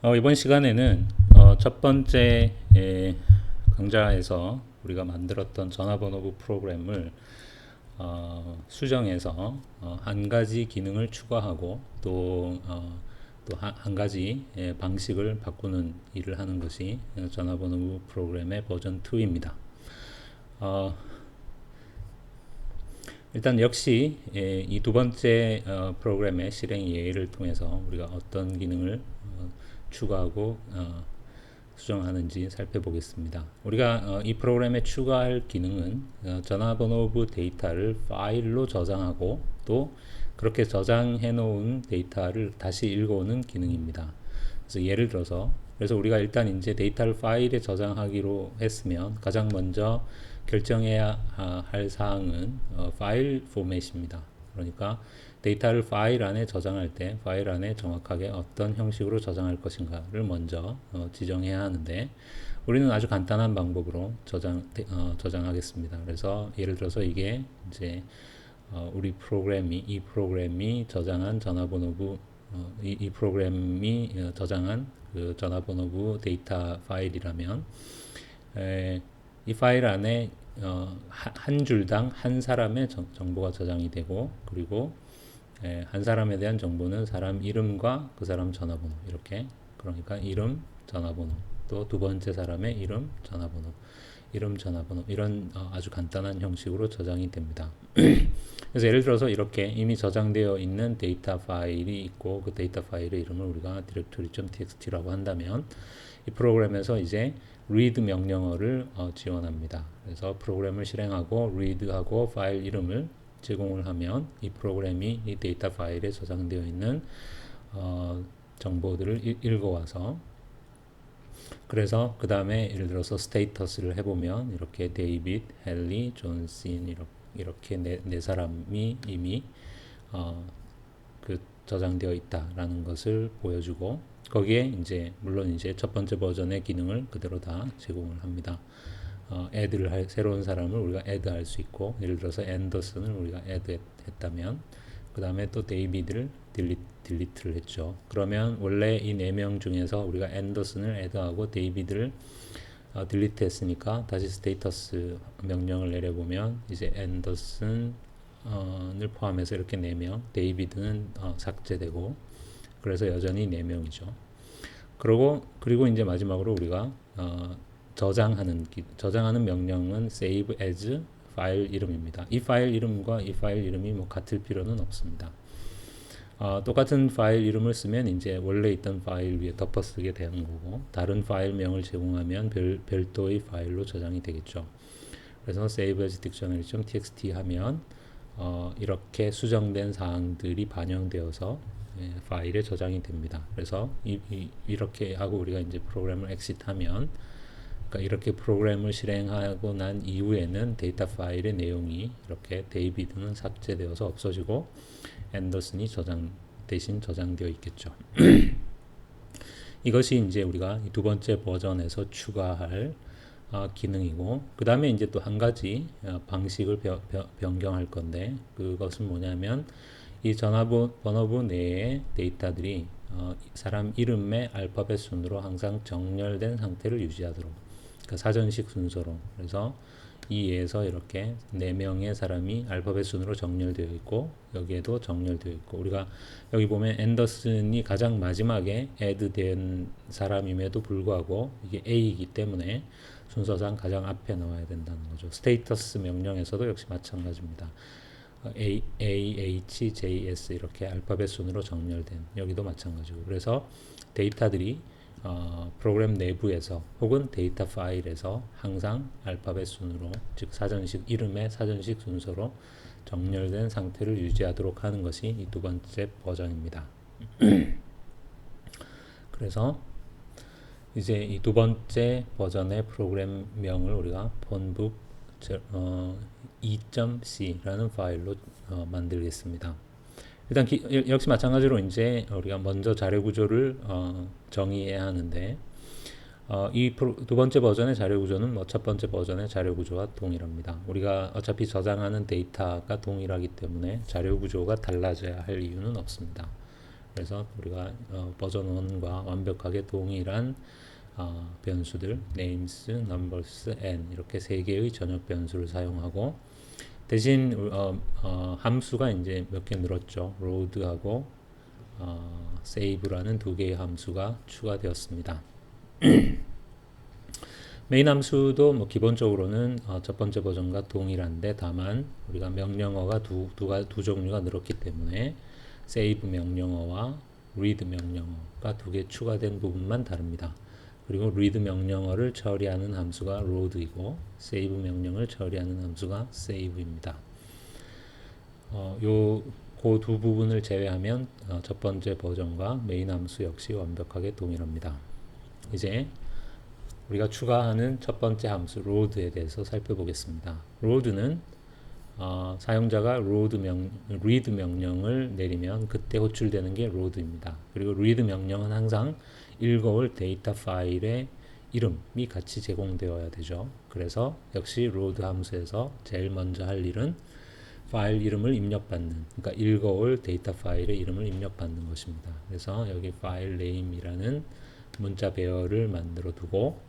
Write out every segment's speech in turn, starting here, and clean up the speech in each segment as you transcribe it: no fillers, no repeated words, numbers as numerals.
이번 시간에는 첫 번째 강좌에서 우리가 만들었던 전화번호부 프로그램을 수정해서 한 가지 기능을 추가하고 또 한 가지 방식을 바꾸는 일을 하는 것이 전화번호부 프로그램의 버전 2입니다. 일단 역시 이 두 번째 프로그램의 실행 예를 통해서 우리가 어떤 기능을 추가하고 수정하는지 살펴보겠습니다. 우리가 이 프로그램에 추가할 기능은 전화번호부 데이터를 파일로 저장하고 또 그렇게 저장해 놓은 데이터를 다시 읽어오는 기능입니다. 그래서 예를 들어서 우리가 일단 이제 데이터를 파일에 저장하기로 했으면 가장 먼저 결정해야 할 사항은 파일 포맷입니다. 그러니까 데이터를 파일 안에 저장할 때 파일 안에 정확하게 어떤 형식으로 저장할 것인가를 먼저 지정해야 하는데 우리는 아주 간단한 방법으로 저장하겠습니다. 그래서 예를 들어서 이게 이제 이 프로그램이 저장한 전화번호부 이 프로그램이 저장한 그 전화번호부 데이터 파일이라면 이 파일 안에 한 줄당 한 사람의 정보가 저장이 되고 그리고 한 사람에 대한 정보는 사람 이름과 그 사람 전화번호 이렇게 그러니까 이름 전화번호 또 두 번째 사람의 이름 전화번호 이런 아주 간단한 형식으로 저장이 됩니다. 그래서 예를 들어서 이렇게 이미 저장되어 있는 데이터 파일이 있고 그 데이터 파일의 이름을 우리가 directory.txt라고 한다면 이 프로그램에서 이제 read 명령어를 지원합니다. 그래서 프로그램을 실행하고 read하고 파일 이름을 제공을 하면 이 프로그램이 이 데이터 파일에 저장되어 있는 정보들을 읽어와서 그래서 그 다음에 예를 들어서 스테이터스를 해보면 이렇게 데이빗, 헨리, 존슨 이렇게 네 사람이 이미 그 저장되어 있다라는 것을 보여주고 거기에 이제 물론 이제 첫 번째 버전의 기능을 그대로 다 제공을 합니다. 새로운 사람을 우리가 add할 수 있고 예를 들어서 앤더슨을 우리가 add 했다면 그 다음에 또 데이비드를 딜리트를 했죠. 그러면 원래 이 네 명 중에서 우리가 앤더슨을 add하고 데이비드를 딜리트 했으니까 다시 스테이터스 명령을 내려보면 이제 앤더슨을 포함해서 이렇게 4명 데이비드는 삭제되고 그래서 여전히 4명이죠. 그리고 이제 마지막으로 우리가 저장하는 명령은 save as 파일 이름입니다. 이 파일 이름과 이 파일 이름이 뭐 같을 필요는 없습니다. 똑같은 파일 이름을 쓰면 이제 원래 있던 파일 위에 덮어쓰게 되는 거고 다른 파일명을 제공하면 별도의 파일로 저장이 되겠죠. 그래서 save as dictionary.txt 하면 이렇게 수정된 사항들이 반영되어서 파일에 저장이 됩니다. 그래서 이렇게 하고 우리가 이제 프로그램을 exit하면 그러니까 이렇게 프로그램을 실행하고 난 이후에는 데이터 파일의 내용이 이렇게 데이비드는 삭제되어서 없어지고 앤더슨이 대신 저장되어 있겠죠. 이것이 이제 우리가 두 번째 버전에서 추가할 기능이고 그 다음에 이제 또 한 가지 방식을 변경할 건데 그것은 뭐냐면 이 전화번호부 내의 데이터들이 사람 이름의 알파벳 순으로 항상 정렬된 상태를 유지하도록 그러니까 사전식 순서로 그래서 이 예에서 이렇게 4명의 사람이 알파벳 순으로 정렬되어 있고 여기에도 정렬되어 있고 우리가 여기 보면 앤더슨이 가장 마지막에 add된 사람임에도 불구하고 이게 A이기 때문에 순서상 가장 앞에 나와야 된다는 거죠. 스테이터스 명령에서도 역시 마찬가지입니다. H, J, S 이렇게 알파벳 순으로 정렬된 여기도 마찬가지고 그래서 데이터들이 프로그램 내부에서 혹은 데이터 파일에서 항상 알파벳 순으로 즉 이름의 사전식 순서로 정렬된 상태를 유지하도록 하는 것이 이 두 번째 버전입니다. 그래서 이제 이 두 번째 버전의 프로그램명을 우리가 폰북 2.c라는 파일로 만들겠습니다. 일단 역시 마찬가지로 이제 우리가 먼저 자료 구조를 정의해야 하는데 이 두 번째 버전의 자료 구조는 뭐 첫 번째 버전의 자료 구조와 동일합니다. 우리가 어차피 저장하는 데이터가 동일하기 때문에 자료 구조가 달라져야 할 이유는 없습니다. 그래서 우리가 버전 1과 완벽하게 동일한 변수들 names, numbers, and 이렇게 세 개의 전역 변수를 사용하고 대신 함수가 이제 몇 개 늘었죠. load하고 save라는 두 개의 함수가 추가되었습니다. 메인 함수도 뭐 기본적으로는 첫 번째 버전과 동일한데 다만 우리가 명령어가 두 종류가 늘었기 때문에 save 명령어와 read 명령어가 두 개 추가된 부분만 다릅니다. 그리고 read 명령어를 처리하는 함수가 load이고 save 명령을 처리하는 함수가 save입니다. 그 두 부분을 제외하면 첫 번째 버전과 메인 함수 역시 완벽하게 동일합니다. 이제 우리가 추가하는 첫 번째 함수 load에 대해서 살펴보겠습니다. load는 사용자가 read 명령을 내리면 그때 호출되는 게 load입니다. 그리고 read 명령은 항상 읽어올 데이터 파일의 이름이 같이 제공되어야 되죠. 그래서 역시 load 함수에서 제일 먼저 할 일은 파일 이름을 입력받는, 그러니까 읽어올 데이터 파일의 이름을 입력받는 것입니다. 그래서 여기 파일 name이라는 문자 배열을 만들어 두고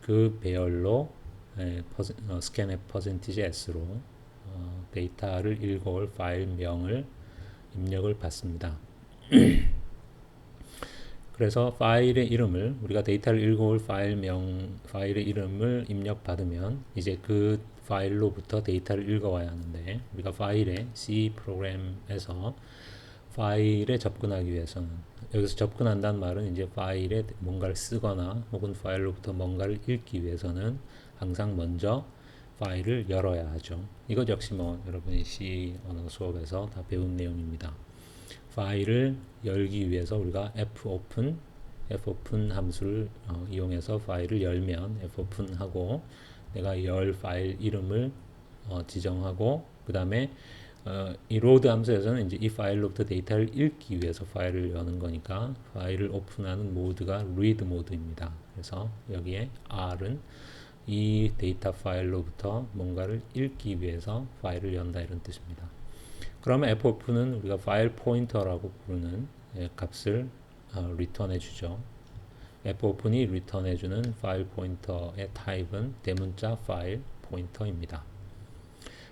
그 배열로 scanf %s로 데이터를 읽어올 파일명을 입력을 받습니다. 그래서 파일의 이름을 우리가 데이터를 읽어올 파일의 이름을 입력받으면 이제 그 파일로부터 데이터를 읽어와야 하는데 우리가 파일에 C 프로그램에서 파일에 접근하기 위해서는 여기서 접근한다는 말은 이제 파일에 뭔가를 쓰거나 혹은 파일로부터 뭔가를 읽기 위해서는 항상 먼저 파일을 열어야 하죠. 이것 역시 뭐 여러분이 C 언어 수업에서 다 배운 내용입니다. 파일을 열기 위해서 우리가 fopen 함수를 이용해서 파일을 열면 fopen 하고 내가 열 파일 이름을 지정하고 그 다음에 이 load 함수에서는 이제 이 파일로부터 데이터를 읽기 위해서 파일을 여는 거니까 파일을 오픈하는 모드가 read 모드입니다. 그래서 여기에 R은 이 데이터 파일로부터 뭔가를 읽기 위해서 파일을 연다 이런 뜻입니다. 그러면 fopen은 우리가 파일 포인터라고 부르는 값을 리턴해 주죠. fopen이 리턴해 주는 파일 포인터의 타입은 대문자 파일 포인터입니다.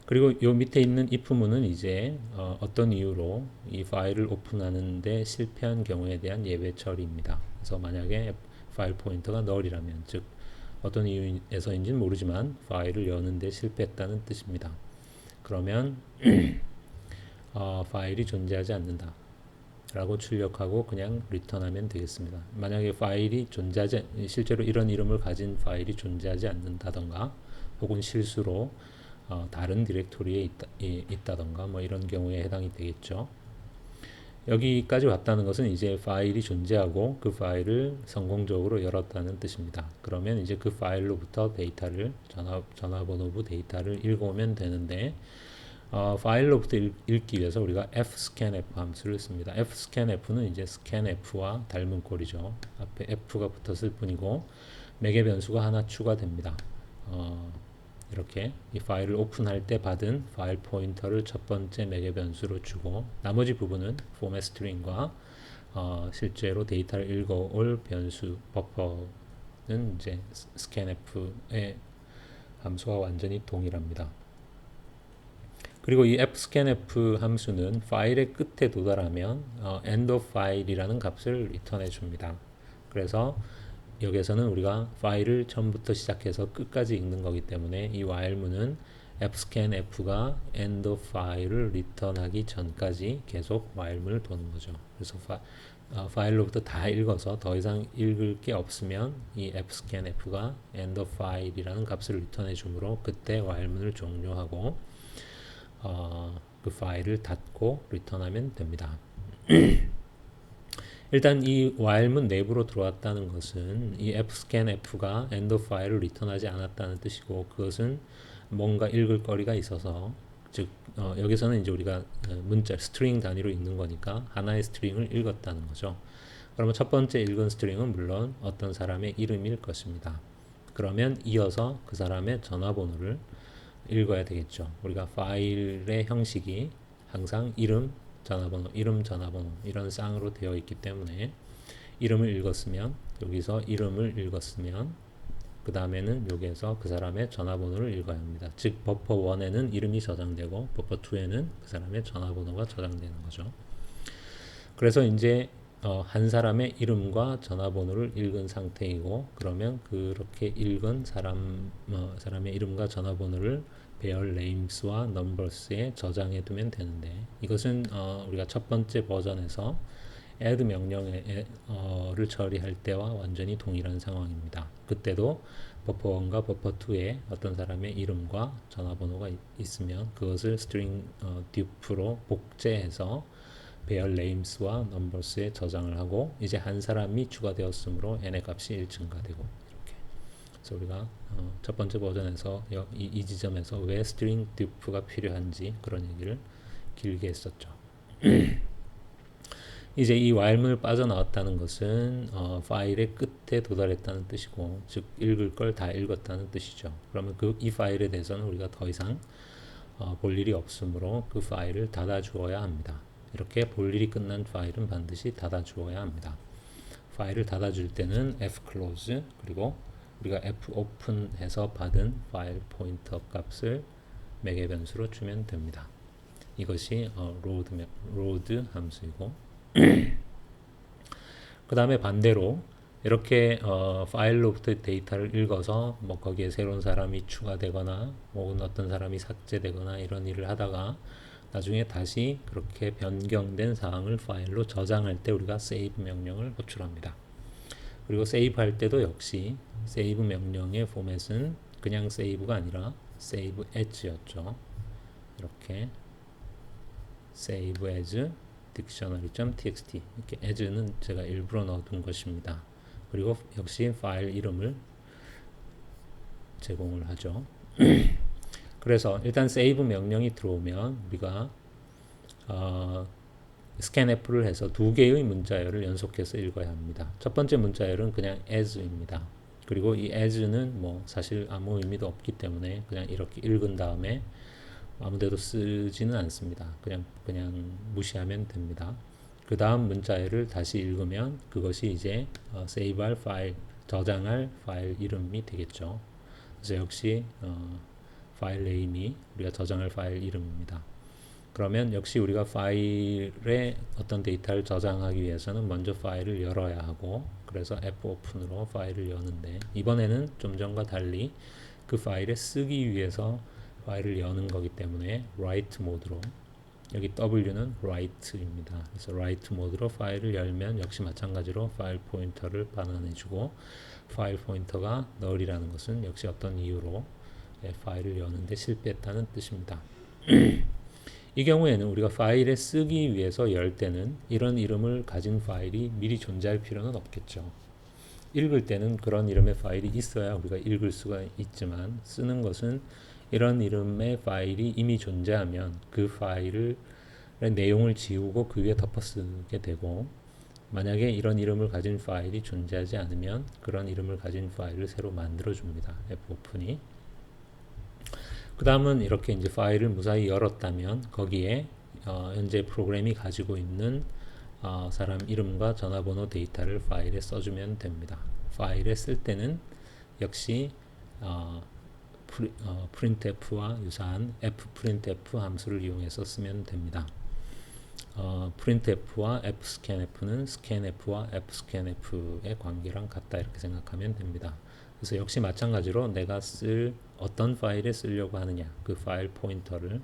그리고 요 밑에 있는 if문은 이제 어떤 이유로 이 파일을 오픈하는데 실패한 경우에 대한 예외 처리입니다. 그래서 만약에 파일 포인터가 null이라면 즉 어떤 이유에서인지는 모르지만 파일을 여는데 실패했다는 뜻입니다. 그러면 파일이 존재하지 않는다 라고 출력하고 그냥 리턴하면 되겠습니다. 만약에 파일이 실제로 이런 이름을 가진 파일이 존재하지 않는다던가 혹은 실수로 다른 디렉토리에 있다던가 뭐 이런 경우에 해당이 되겠죠. 여기까지 왔다는 것은 이제 파일이 존재하고 그 파일을 성공적으로 열었다는 뜻입니다. 그러면 이제 그 파일로부터 데이터를 전화번호부 데이터를 읽어오면 되는데 파일로부터 읽기 위해서 우리가 fscanf 함수를 씁니다. fscanf는 이제 scanf와 닮은 꼴이죠. 앞에 f가 붙었을 뿐이고 매개 변수가 하나 추가됩니다. 이렇게 이 파일을 오픈할 때 받은 파일 포인터를 첫 번째 매개 변수로 주고 나머지 부분은 format string과 실제로 데이터를 읽어올 변수 버퍼는 이제 scanf의 함수와 완전히 동일합니다. 그리고 이 fscanf 함수는 파일의 끝에 도달하면 end of file이라는 값을 리턴해 줍니다. 그래서 여기에서는 우리가 파일을 처음부터 시작해서 끝까지 읽는 거기 때문에 이 while문은 fscanf가 end of file을 리턴하기 전까지 계속 while문을 도는 거죠. 그래서 파일로부터 다 읽어서 더 이상 읽을 게 없으면 이 fscanf가 end of file이라는 값을 리턴해 주므로 그때 while문을 종료하고 그 파일을 닫고 리턴하면 됩니다. 일단 이 while문 내부로 들어왔다는 것은 이 fscanf가 end of file을 리턴하지 않았다는 뜻이고 그것은 뭔가 읽을 거리가 있어서 즉 여기서는 이제 우리가 문자 스트링 단위로 읽는 거니까 하나의 스트링을 읽었다는 거죠. 그러면 첫 번째 읽은 스트링은 물론 어떤 사람의 이름일 것입니다. 그러면 이어서 그 사람의 전화번호를 읽어야 되겠죠. 우리가 파일의 형식이 항상 이름 전화번호, 이름, 전화번호 이런 쌍으로 되어 있기 때문에 이름을 읽었으면 여기서 이름을 읽었으면 그 다음에는 여기에서 그 사람의 전화번호를 읽어야 합니다. 즉 버퍼 1에는 이름이 저장되고 버퍼 2에는 그 사람의 전화번호가 저장되는 거죠. 그래서 이제 한 사람의 이름과 전화번호를 읽은 상태이고 그러면 그렇게 읽은 사람의 이름과 전화번호를 배열 names와 numbers에 저장해 두면 되는데 이것은 우리가 첫 번째 버전에서 add 명령을 처리할 때와 완전히 동일한 상황입니다. 그때도 버퍼 1과 버퍼 2에 어떤 사람의 이름과 전화번호가 있으면 그것을 string diff로 복제해서 배열 names와 numbers에 저장을 하고 이제 한 사람이 추가되었으므로 n의 값이 1 증가되고 이렇게. 그래서 우리가 첫 번째 버전에서 이 지점에서 왜 string diff가 필요한지 그런 얘기를 길게 했었죠. 이제 이 while문을 빠져나왔다는 것은 파일의 끝에 도달했다는 뜻이고 즉 읽을 걸 다 읽었다는 뜻이죠. 그러면 이 파일에 대해서는 우리가 더 이상 볼 일이 없으므로 그 파일을 닫아 주어야 합니다. 이렇게 볼 일이 끝난 파일은 반드시 닫아 주어야 합니다. 파일을 닫아 줄 때는 fclose 그리고 우리가 fopen 해서 받은 파일 포인터 값을 매개 변수로 주면 됩니다. 이것이 load 함수이고 그 다음에 반대로 이렇게 파일로부터 데이터를 읽어서 뭐 거기에 새로운 사람이 추가되거나 혹은 어떤 사람이 삭제되거나 이런 일을 하다가 나중에 다시 그렇게 변경된 사항을 파일로 저장할 때 우리가 save 명령을 호출합니다. 그리고 save 할 때도 역시 save 명령의 포맷은 그냥 save가 아니라 save as였죠. 이렇게 save as dictionary.txt 이렇게 as는 제가 일부러 넣어둔 것입니다. 그리고 역시 파일 이름을 제공을 하죠. 그래서 일단 save 명령이 들어오면 우리가 scanf를 해서 두 개의 문자열을 연속해서 읽어야 합니다. 첫 번째 문자열은 그냥 as입니다. 그리고 이 as는 뭐 사실 아무 의미도 없기 때문에 그냥 이렇게 읽은 다음에 아무데도 쓰지는 않습니다. 그냥 무시하면 됩니다. 그 다음 문자열을 다시 읽으면 그것이 이제 save할 파일, 저장할 파일 이름이 되겠죠. 그래서 역시 파일 네임이 우리가 저장할 파일 이름입니다. 그러면 역시 우리가 파일에 어떤 데이터를 저장하기 위해서는 먼저 파일을 열어야 하고 그래서 fopen으로 파일을 여는데 이번에는 좀 전과 달리 그 파일에 쓰기 위해서 파일을 여는 거기 때문에 write 모드로 여기 W는 write입니다. 그래서 write 모드로 파일을 열면 역시 마찬가지로 파일 포인터를 반환해주고 파일 포인터가 null이라는 것은 역시 어떤 이유로 파일을 여는데 실패했다는 뜻입니다. 이 경우에는 우리가 파일에 쓰기 위해서 열 때는 이런 이름을 가진 파일이 미리 존재할 필요는 없겠죠. 읽을 때는 그런 이름의 파일이 있어야 우리가 읽을 수가 있지만 쓰는 것은 이런 이름의 파일이 이미 존재하면 그 파일의 내용을 지우고 그 위에 덮어쓰게 되고 만약에 이런 이름을 가진 파일이 존재하지 않으면 그런 이름을 가진 파일을 새로 만들어 줍니다. fopen이. 그 다음은 이렇게 이제 파일을 무사히 열었다면 거기에 현재 프로그램이 가지고 있는 사람 이름과 전화번호 데이터를 파일에 써주면 됩니다. 파일에 쓸 때는 역시 printf와 유사한 fprintf 함수를 이용해서 쓰면 됩니다. printf와 fscanf는 scanf와 fscanf의 관계랑 같다 이렇게 생각하면 됩니다. 그래서 역시 마찬가지로 내가 쓸 어떤 파일에 쓰려고 하느냐 그 파일 포인터를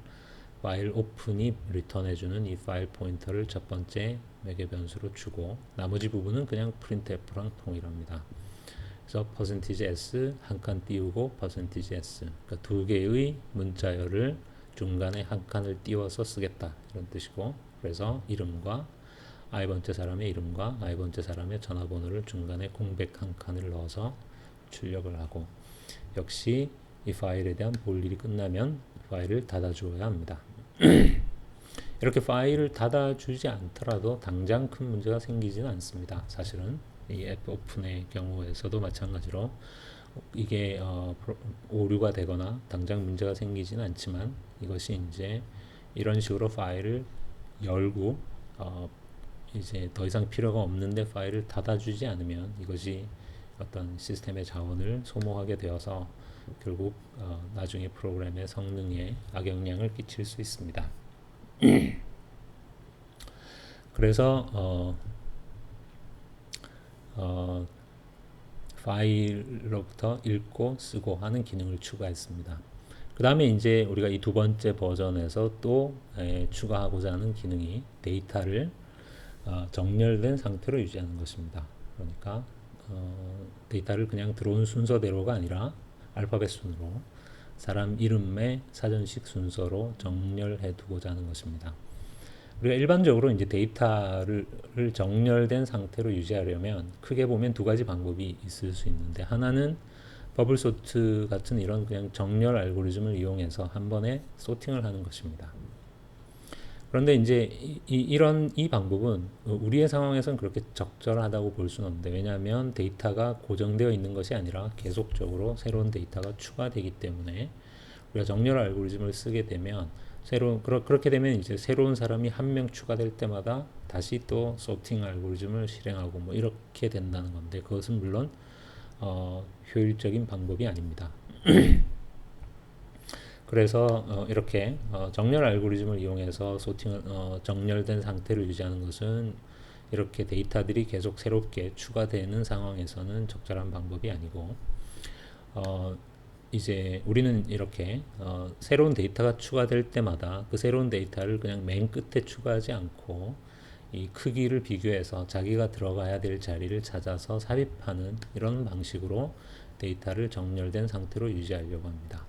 파일 오픈이 리턴해주는 이 파일 포인터를 첫 번째 매개 변수로 주고 나머지 부분은 그냥 printf랑 동일합니다. 그래서 %s 한 칸 띄우고 %s 그러니까 두 개의 문자열을 중간에 한 칸을 띄워서 쓰겠다 이런 뜻이고 그래서 이름과 i번째 사람의 이름과 i번째 사람의 전화번호를 중간에 공백 한 칸을 넣어서 출력을 하고 역시 이 파일에 대한 볼 일이 끝나면 파일을 닫아주어야 합니다. 이렇게 파일을 닫아주지 않더라도 당장 큰 문제가 생기지는 않습니다. 사실은 이 fopen의 경우에서도 마찬가지로 이게 오류가 되거나 당장 문제가 생기지는 않지만 이것이 이제 이런 식으로 파일을 열고 이제 더 이상 필요가 없는데 파일을 닫아주지 않으면 이것이 어떤 시스템의 자원을 소모하게 되어서 결국 나중에 프로그램의 성능에 악영향을 끼칠 수 있습니다. 그래서 파일로부터 읽고 쓰고 하는 기능을 추가했습니다. 그 다음에 이제 우리가 이 두 번째 버전에서 또 추가하고자 하는 기능이 데이터를 정렬된 상태로 유지하는 것입니다. 그러니까 데이터를 그냥 들어온 순서대로가 아니라 알파벳 순으로 사람 이름의 사전식 순서로 정렬해 두고자 하는 것입니다. 우리가 일반적으로 이제 데이터를 정렬된 상태로 유지하려면 크게 보면 두 가지 방법이 있을 수 있는데, 하나는 버블 소트 같은 이런 그냥 정렬 알고리즘을 이용해서 한 번에 소팅을 하는 것입니다. 그런데 이제 이 방법은 우리의 상황에서는 그렇게 적절하다고 볼 수는 없는데, 왜냐하면 데이터가 고정되어 있는 것이 아니라 계속적으로 새로운 데이터가 추가되기 때문에 우리가 정렬 알고리즘을 쓰게 되면 그렇게 되면 이제 새로운 사람이 한 명 추가될 때마다 다시 또 소팅 알고리즘을 실행하고 뭐 이렇게 된다는 건데, 그것은 물론 효율적인 방법이 아닙니다. 그래서 이렇게 정렬 알고리즘을 이용해서 소팅을 정렬된 상태를 유지하는 것은 이렇게 데이터들이 계속 새롭게 추가되는 상황에서는 적절한 방법이 아니고, 이제 우리는 이렇게 새로운 데이터가 추가될 때마다 그 새로운 데이터를 그냥 맨 끝에 추가하지 않고 이 크기를 비교해서 자기가 들어가야 될 자리를 찾아서 삽입하는 이런 방식으로 데이터를 정렬된 상태로 유지하려고 합니다.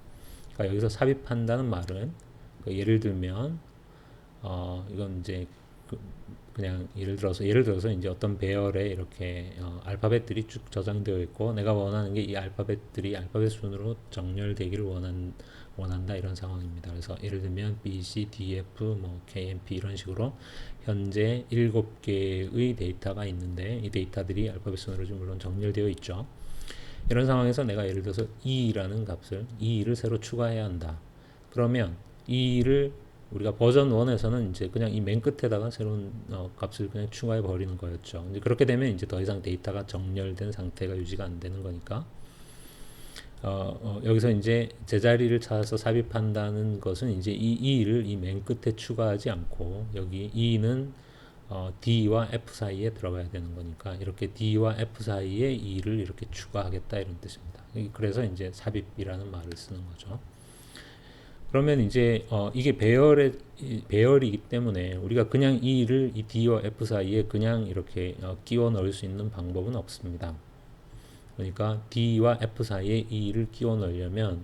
그러니까 여기서 삽입한다는 말은 예를 들면 이건 이제 그냥 예를 들어서 이제 어떤 배열에 이렇게 알파벳들이 쭉 저장되어 있고, 내가 원하는 게 이 알파벳들이 알파벳 순으로 정렬되기를 원한다 이런 상황입니다. 그래서 예를 들면 B, C, D, F, 뭐 K, M, P 이런 식으로 현재 7개의 데이터가 있는데 이 데이터들이 알파벳 순으로 물론 정렬되어 있죠. 이런 상황에서 내가 예를 들어서 E라는 값을 E를 새로 추가해야 한다. 그러면 E를 우리가 버전 1에서는 이제 그냥 이 맨 끝에다가 새로운 값을 그냥 추가해 버리는 거였죠. 이제 그렇게 되면 이제 더 이상 데이터가 정렬된 상태가 유지가 안 되는 거니까 여기서 이제 제자리를 찾아서 삽입한다는 것은 이제 이 E를 이 맨 끝에 추가하지 않고 여기 E는 D와 F 사이에 들어가야 되는 거니까 이렇게 D와 F 사이에 E를 이렇게 추가하겠다 이런 뜻입니다. 그래서 이제 삽입이라는 말을 쓰는 거죠. 그러면 이제 이게 배열이기 때문에 우리가 그냥 E를 이 D와 F 사이에 그냥 이렇게 끼워 넣을 수 있는 방법은 없습니다. 그러니까 D와 F 사이에 E를 끼워 넣으려면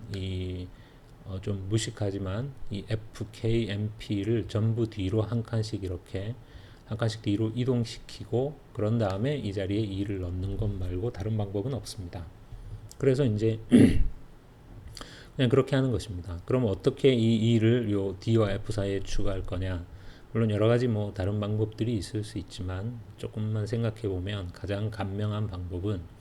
좀 무식하지만 이 F, K, M, P를 전부 뒤로 한 칸씩 이렇게 한 칸씩 뒤로 이동시키고 그런 다음에 이 자리에 E를 넣는 것 말고 다른 방법은 없습니다. 그래서 이제 그냥 그렇게 하는 것입니다. 그럼 어떻게 이 E를 요 D와 F 사이에 추가할 거냐? 물론 여러 가지 뭐 다른 방법들이 있을 수 있지만 조금만 생각해 보면 가장 간명한 방법은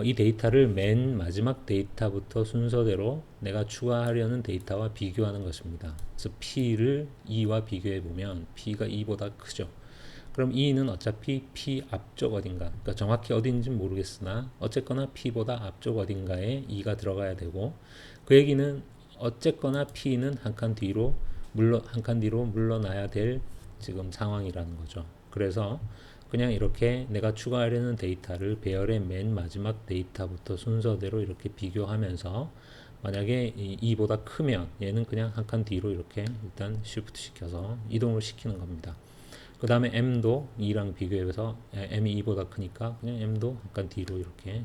이 데이터를 맨 마지막 데이터부터 순서대로 내가 추가하려는 데이터와 비교하는 것입니다. 그래서 P를 E와 비교해 보면 P가 E보다 크죠. 그럼 E는 어차피 P 앞쪽 어딘가, 그러니까 정확히 어딘지는 모르겠으나 어쨌거나 P보다 앞쪽 어딘가에 E가 들어가야 되고, 그 얘기는 어쨌거나 P는 한 칸 뒤로 물러나야 될 지금 상황이라는 거죠. 그래서 그냥 이렇게 내가 추가하려는 데이터를 배열의 맨 마지막 데이터부터 순서대로 이렇게 비교하면서 만약에 E보다 크면 얘는 그냥 한 칸 뒤로 이렇게 일단 Shift 시켜서 이동을 시키는 겁니다. 그 다음에 M도 E랑 비교해서 M이 E보다 크니까 그냥 M도 한 칸 뒤로 이렇게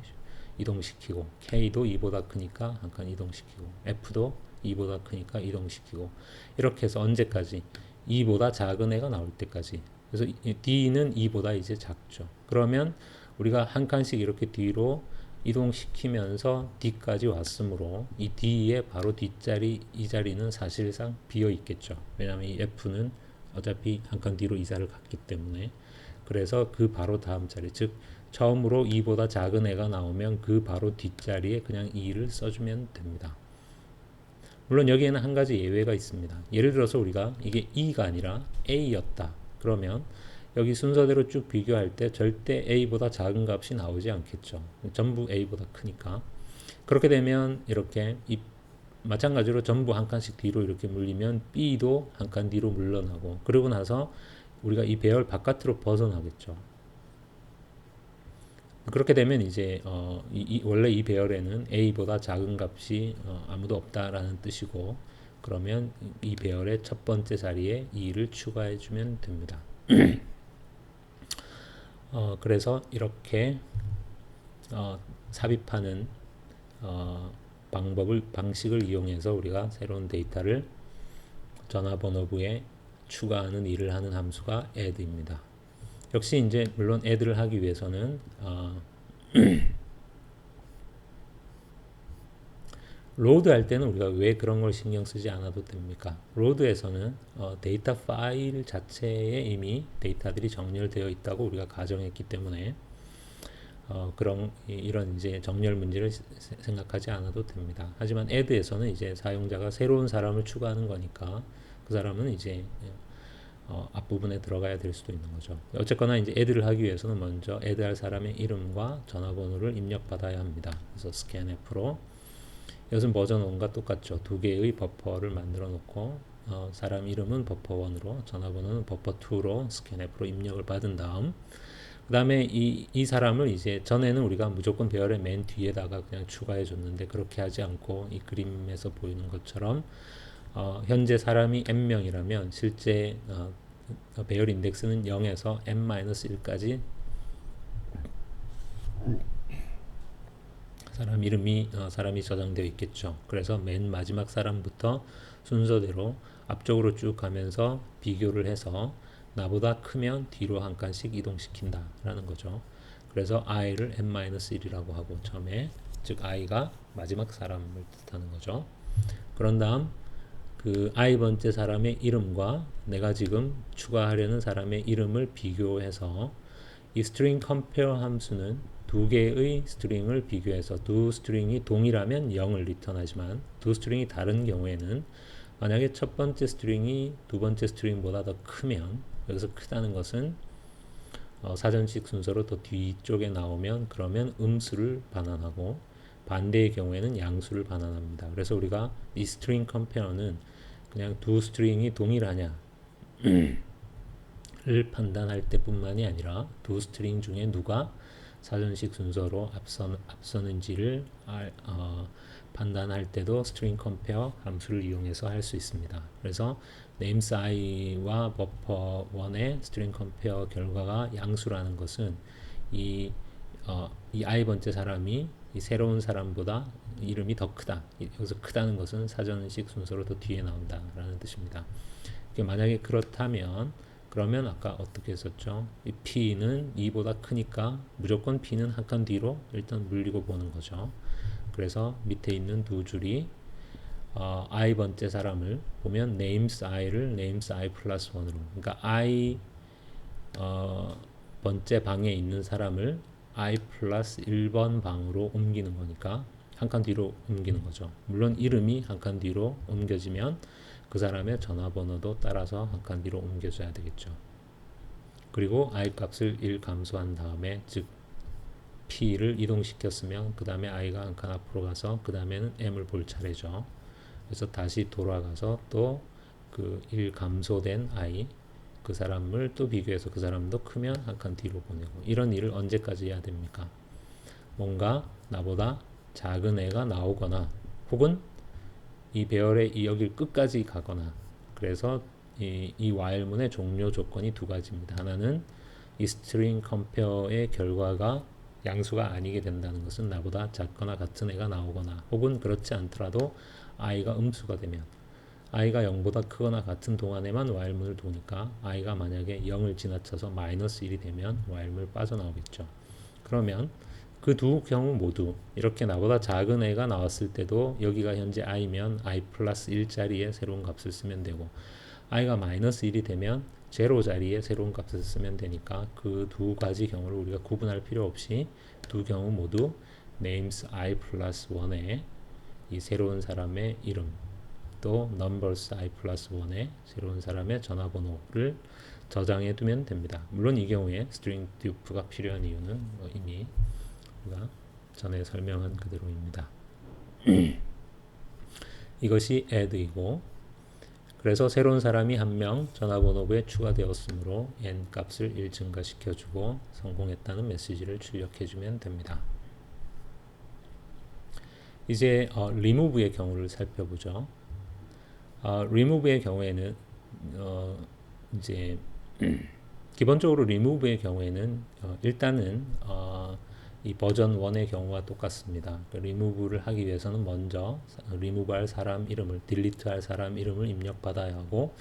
이동시키고, K도 E보다 크니까 한 칸 이동시키고, F도 E보다 크니까 이동시키고, 이렇게 해서 언제까지? E보다 작은 애가 나올 때까지. 그래서 D는 E보다 이제 작죠. 그러면 우리가 한 칸씩 이렇게 뒤로 이동시키면서 D까지 왔으므로 이 D의 바로 뒷자리, 이 자리는 사실상 비어 있겠죠. 왜냐하면 이 F는 어차피 한 칸 뒤로 이사를 갔기 때문에. 그래서 그 바로 다음 자리, 즉 처음으로 2보다 작은 애가 나오면 그 바로 뒷자리에 그냥 2를 써주면 됩니다. 물론 여기에는 한 가지 예외가 있습니다. 예를 들어서 우리가 이게 E가 아니라 A였다. 그러면 여기 순서대로 쭉 비교할 때 절대 A보다 작은 값이 나오지 않겠죠. 전부 A보다 크니까. 그렇게 되면 이렇게 마찬가지로 전부 한 칸씩 뒤로 이렇게 물리면 B도 한 칸 뒤로 물러나고, 그러고 나서 우리가 이 배열 바깥으로 벗어나겠죠. 그렇게 되면 이제 원래 이 배열에는 A보다 작은 값이 아무도 없다라는 뜻이고, 그러면 이 배열의 첫 번째 자리에 2를 추가해 주면 됩니다. 그래서 이렇게 삽입하는 방식을 이용해서 우리가 새로운 데이터를 전화번호부에 추가하는 일을 하는 함수가 add입니다. 역시 이제 물론 add를 하기 위해서는 로드 할 때는 우리가 왜 그런 걸 신경 쓰지 않아도 됩니까? 로드에서는 데이터 파일 자체에 이미 데이터들이 정렬되어 있다고 우리가 가정했기 때문에 이런 이제 정렬 문제를 생각하지 않아도 됩니다. 하지만 add에서는 이제 사용자가 새로운 사람을 추가하는 거니까 그 사람은 이제 앞부분에 들어가야 될 수도 있는 거죠. 어쨌거나 이제 add를 하기 위해서는 먼저 add할 사람의 이름과 전화번호를 입력받아야 합니다. 그래서 scanf로 이것은 버전 1과 똑같죠. 두 개의 버퍼를 만들어 놓고 사람 이름은 버퍼1으로 전화번호는 버퍼2로 scanf로 입력을 받은 다음, 그 다음에 이 사람을 이제 전에는 우리가 무조건 배열의 맨 뒤에다가 그냥 추가해 줬는데, 그렇게 하지 않고 이 그림에서 보이는 것처럼 현재 사람이 n명이라면 실제 배열 인덱스는 0에서 n-1까지 사람이 저장되어 있겠죠. 그래서 맨 마지막 사람부터 순서대로 앞쪽으로 쭉 가면서 비교를 해서 나보다 크면 뒤로 한 칸씩 이동시킨다 라는 거죠. 그래서 i를 n-1이라고 하고 처음에, 즉 i가 마지막 사람을 뜻하는 거죠. 그런 다음 그 i번째 사람의 이름과 내가 지금 추가하려는 사람의 이름을 비교해서, 이 string compare 함수는 두 개의 스트링을 비교해서 두 스트링이 동일하면 0을 리턴하지만 두 스트링이 다른 경우에는, 만약에 첫 번째 스트링이 두 번째 스트링보다 더 크면, 여기서 크다는 것은 사전식 순서로 더 뒤쪽에 나오면 그러면 음수를 반환하고, 반대의 경우에는 양수를 반환합니다. 그래서 우리가 이 string compare는 그냥 두 스트링이 동일하냐를 판단할 때뿐만이 아니라 두 스트링 중에 누가 사전식 순서로 앞서는지를 판단할 때도 string compare 함수를 이용해서 할 수 있습니다. 그래서 names i와 buffer1의 string compare 결과가 양수라는 것은 이 i번째 사람이 이 새로운 사람보다 이름이 더 크다. 여기서 크다는 것은 사전식 순서로 더 뒤에 나온다 라는 뜻입니다. 만약에 그렇다면, 그러면 아까 어떻게 했었죠? 이 P는 2보다 크니까 무조건 P는 한 칸 뒤로 일단 물리고 보는 거죠. 그래서 밑에 있는 두 줄이 i번째 사람을 보면 names i를 names i 플러스 1으로, 그러니까 i 번째 방에 있는 사람을 i 플러스 1번 방으로 옮기는 거니까 한 칸 뒤로 옮기는 거죠. 물론 이름이 한 칸 뒤로 옮겨지면 그 사람의 전화번호도 따라서 한 칸 뒤로 옮겨줘야 되겠죠. 그리고 i 값을 1 감소한 다음에, 즉 p를 이동시켰으면 그 다음에 i가 한 칸 앞으로 가서 그 다음에는 m을 볼 차례죠. 그래서 다시 돌아가서 또 그 1 감소된 i, 그 사람을 또 비교해서 그 사람도 크면 한 칸 뒤로 보내고, 이런 일을 언제까지 해야 됩니까? 뭔가 나보다 작은 애가 나오거나, 혹은 이 배열의 여길 끝까지 가거나. 그래서 이 while문의 종료 조건이 두 가지입니다. 하나는 이 string compare의 결과가 양수가 아니게 된다는 것은 나보다 작거나 같은 애가 나오거나, 혹은 그렇지 않더라도 i가 음수가 되면, i가 0보다 크거나 같은 동안에만 while문을 도니까 i가 만약에 0을 지나쳐서 -1이 되면 while문을 빠져나오겠죠. 그러면 그 두 경우 모두 이렇게 나보다 작은 애가 나왔을 때도 여기가 현재 i면 i 플러스 1 자리에 새로운 값을 쓰면 되고, i가 -1이 되면 0 자리에 새로운 값을 쓰면 되니까 그 두 가지 경우를 우리가 구분할 필요 없이 두 경우 모두 names i 플러스 1에 이 새로운 사람의 이름, 또 numbers i 플러스 1에 새로운 사람의 전화번호를 저장해 두면 됩니다. 물론 이 경우에 string dup가 필요한 이유는 뭐 이미 우리가 전에 설명한 그대로입니다. 이것이 add이고, 그래서 새로운 사람이 한 명 전화번호부에 추가되었으므로 n 값을 1 증가시켜주고 성공했다는 메시지를 출력해주면 됩니다. 이제 remove의 경우를 살펴보죠. remove의 경우에는 이제 기본적으로 remove의 경우에는 일단은 이 버전 1의 경우와 똑같습니다. remove를 하기 위해서는 먼저 remove할 사람 이름을, delete할 사람 이름을 입력받아야 하고,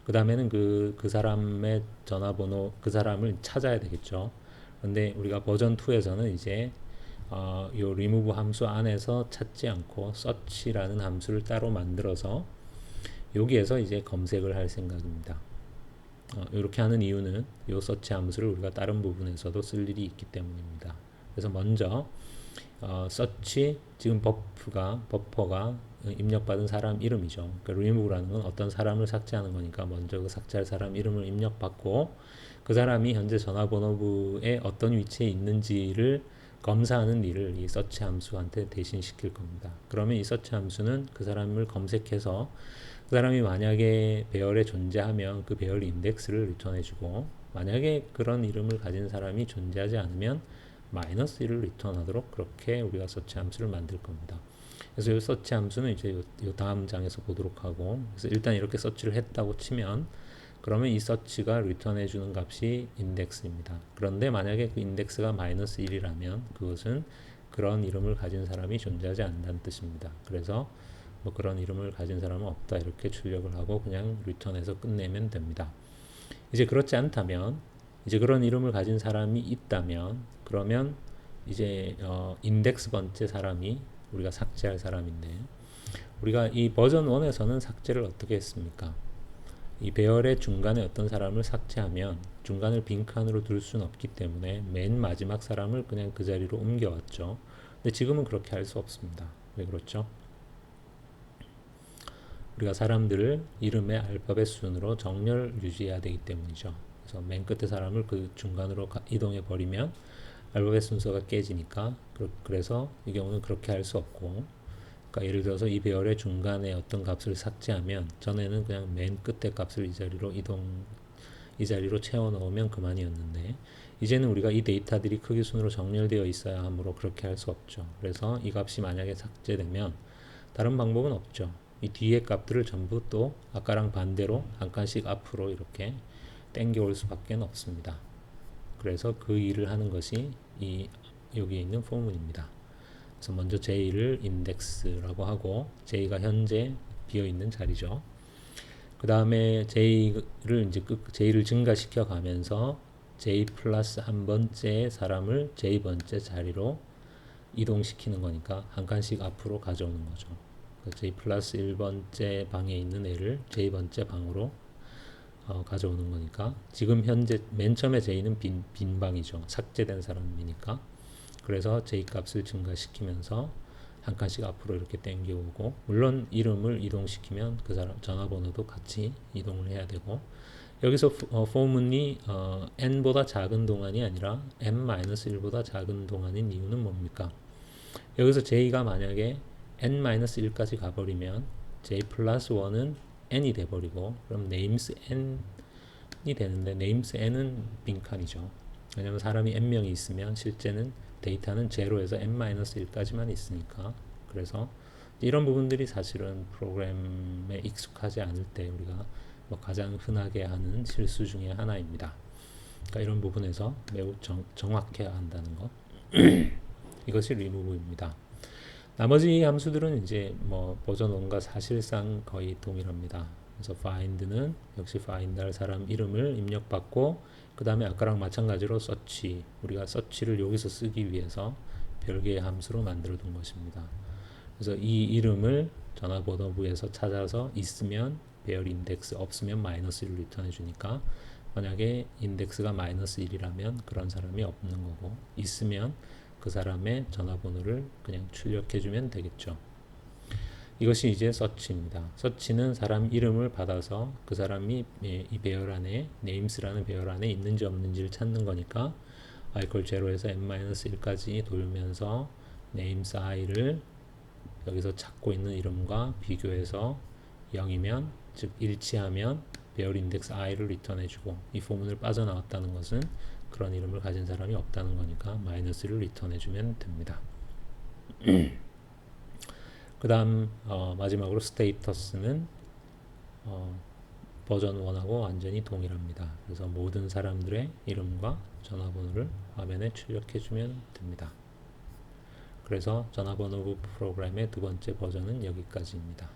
그 다음에는 그 사람의 전화번호, 그 사람을 찾아야 되겠죠. 그런데 우리가 버전 2에서는 이제 요 remove 함수 안에서 찾지 않고 search라는 함수를 따로 만들어서 여기에서 이제 검색을 할 생각입니다. 이렇게 하는 이유는 요 search 함수를 우리가 다른 부분에서도 쓸 일이 있기 때문입니다. 그래서 먼저 search, 지금 버퍼가 입력받은 사람 이름이죠. 그러니까 remove라는 건 어떤 사람을 삭제하는 거니까 먼저 그 삭제할 사람 이름을 입력받고, 그 사람이 현재 전화번호부에 어떤 위치에 있는지를 검사하는 일을 이 search 함수한테 대신 시킬 겁니다. 그러면 이 search 함수는 그 사람을 검색해서 그 사람이 만약에 배열에 존재하면 그 배열 인덱스를 리턴해주고, 만약에 그런 이름을 가진 사람이 존재하지 않으면 -1을 리턴하도록 그렇게 우리가 search 함수를 만들 겁니다. 그래서 이 search 함수는 이제 요 다음 장에서 보도록 하고, 그래서 일단 이렇게 search를 했다고 치면, 그러면 이 search가 리턴해 주는 값이 인덱스입니다. 그런데 만약에 그 인덱스가 -1이라면 그것은 그런 이름을 가진 사람이 존재하지 않는다는 뜻입니다. 그래서 뭐 그런 이름을 가진 사람은 없다 이렇게 출력을 하고 그냥 리턴해서 끝내면 됩니다. 이제 그렇지 않다면, 이제 그런 이름을 가진 사람이 있다면, 그러면 이제 인덱스 번째 사람이 우리가 삭제할 사람인데, 우리가 이 버전 1에서는 삭제를 어떻게 했습니까? 이 배열의 중간에 어떤 사람을 삭제하면 중간을 빈 칸으로 둘 수는 없기 때문에 맨 마지막 사람을 그냥 그 자리로 옮겨왔죠. 근데 지금은 그렇게 할 수 없습니다. 왜 그렇죠? 우리가 사람들을 이름의 알파벳 순으로 정렬 유지해야 되기 때문이죠. 그래서 맨 끝에 사람을 그 중간으로 이동해 버리면 알파벳 순서가 깨지니까, 그래서 이 경우는 그렇게 할 수 없고, 그러니까 예를 들어서 이 배열의 중간에 어떤 값을 삭제하면 전에는 그냥 맨 끝에 값을 이 자리로 채워 넣으면 그만이었는데, 이제는 우리가 이 데이터들이 크기 순으로 정렬되어 있어야 하므로 그렇게 할 수 없죠. 그래서 이 값이 만약에 삭제되면 다른 방법은 없죠. 이 뒤에 값들을 전부 또 아까랑 반대로 한 칸씩 앞으로 이렇게 땡겨올 수밖에 없습니다. 그래서 그 일을 하는 것이 여기에 있는 포문입니다. 그래서 먼저 J를 인덱스라고 하고, J가 현재 비어있는 자리죠. 그 다음에 J를 증가시켜 가면서 J 플러스 한 번째 사람을 J 번째 자리로 이동시키는 거니까 한 칸씩 앞으로 가져오는 거죠. J 플러스 1번째 방에 있는 애를 J 번째 방으로 가져오는 거니까, 지금 현재 맨 처음에 J는 빈 방이죠. 삭제된 사람이니까. 그래서 J 값을 증가시키면서 한 칸씩 앞으로 이렇게 당겨오고, 물론 이름을 이동시키면 그 사람 전화번호도 같이 이동을 해야 되고, 여기서 포문이 n보다 작은 동안이 아니라 n-1보다 작은 동안인 이유는 뭡니까? 여기서 J가 만약에 n-1까지 가버리면 J 플러스 1은 n이 돼버리고, 그럼 names n이 되는데 names n은 빈칸이죠. 왜냐하면 사람이 n명이 있으면 실제는 데이터는 0에서 n-1까지만 있으니까. 그래서 이런 부분들이 사실은 프로그램에 익숙하지 않을 때 우리가 뭐 가장 흔하게 하는 실수 중에 하나입니다. 그러니까 이런 부분에서 매우 정확해야 한다는 것. 이것이 remove입니다. 나머지 함수들은 이제 뭐 버전 1과 사실상 거의 동일합니다. 그래서 find는 역시 find 할 사람 이름을 입력받고, 그 다음에 아까랑 마찬가지로 search, 우리가 search를 여기서 쓰기 위해서 별개의 함수로 만들어 둔 것입니다. 그래서 이 이름을 전화번호부에서 찾아서 있으면 배열 인덱스, 없으면 -1을 리턴해 주니까, 만약에 인덱스가 -1이라면 그런 사람이 없는 거고, 있으면 그 사람의 전화번호를 그냥 출력해 주면 되겠죠. 이것이 이제 서치입니다. 서치는 사람 이름을 받아서 그 사람이 이 배열 안에 names라는 배열 안에 있는지 없는지를 찾는 거니까 i equal 0에서 n-1까지 돌면서 names i를 여기서 찾고 있는 이름과 비교해서 0이면 즉 일치하면 배열 인덱스 i를 리턴해주고 이 포문을 빠져나왔다는 것은 그런 이름을 가진 사람이 없다는 거니까 마이너스를 리턴해주면 됩니다. 그 다음 마지막으로 스테이터스는 버전 1하고 완전히 동일합니다. 그래서 모든 사람들의 이름과 전화번호를 화면에 출력해주면 됩니다. 그래서 전화번호 프로그램의 두 번째 버전은 여기까지입니다.